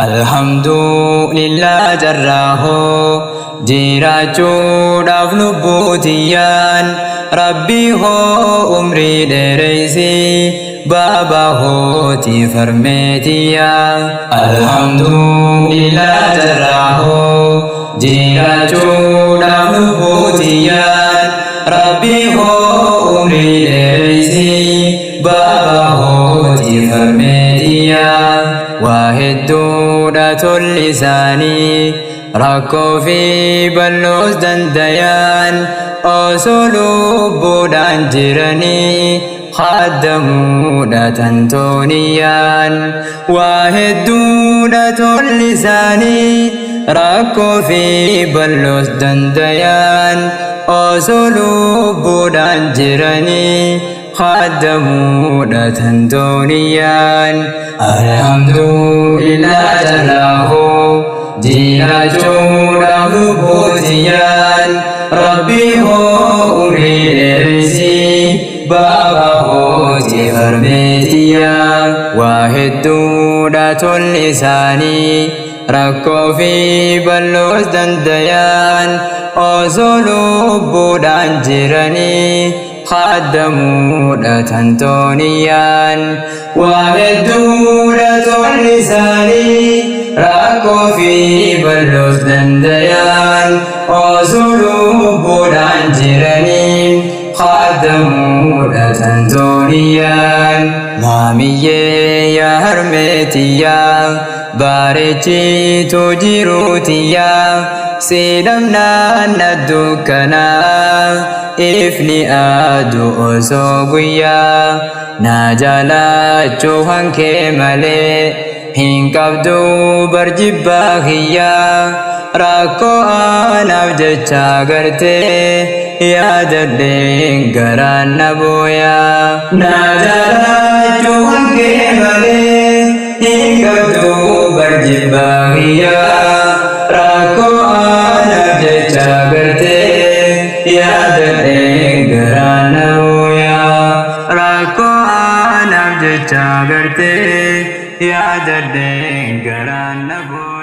Alhamdulillah jarraho jirachuudhaaf lubbuutiyyaan Rabbi hoo umrii dheereysi baaba hooti farmeetiyyaa. Alhamdulillah jarraho jirachuudhaaf lubbuutiyyaan Rabbi hoo umrii dheereysi baaba hooti farmeetiyyaa. Waahidduudha tolli isaanii rakkoo fi bal'oos dandayaan osoo lubbuudhaan jiranii khaddamuudha tantooniyyaan. Waahidduudha tolli isaanii rakkoo fi bal'oos dandayaan osoo lubbuudhaan jiranii khaddamuudha tantooniyyaan. Alhamdulillah jarraho jirachuudhaaf lubbuutiyyaan Rabbi hoo umrii dheereysi baaba hooti farmeetiyyaa. Waahidduudha tolli isaanii rakkoo fi bal'oos dandayaan osoo lubbuudhaan jiranii khaddamuudha tantooniyyaan. Waahidduudha tolli isaanii rakkoo fi bal'oos dandayaan osoo lubbuudhaan jiranii khaddamuudha tantooniyyaan. Maamiyyee yaa harmeetiyyaa bareechitu jiruutiyyaa siidhamnaan addukkanaa ifni aduu osoo guyyaa. Na jaalachuu hankee malee hin qabdu barjibbaa kiyyaa rakkoo anaaf jecha gartee yaadadheen garaan na booyaa. Na jaalachuu hankee malee hin qabdu barjibbaa kiyyaa rakkoo anaaf jecha gartee yaadadheen garaan na booyaa. Rakkoo anaaf jecha gartee yaadadheen garaan na booyaa.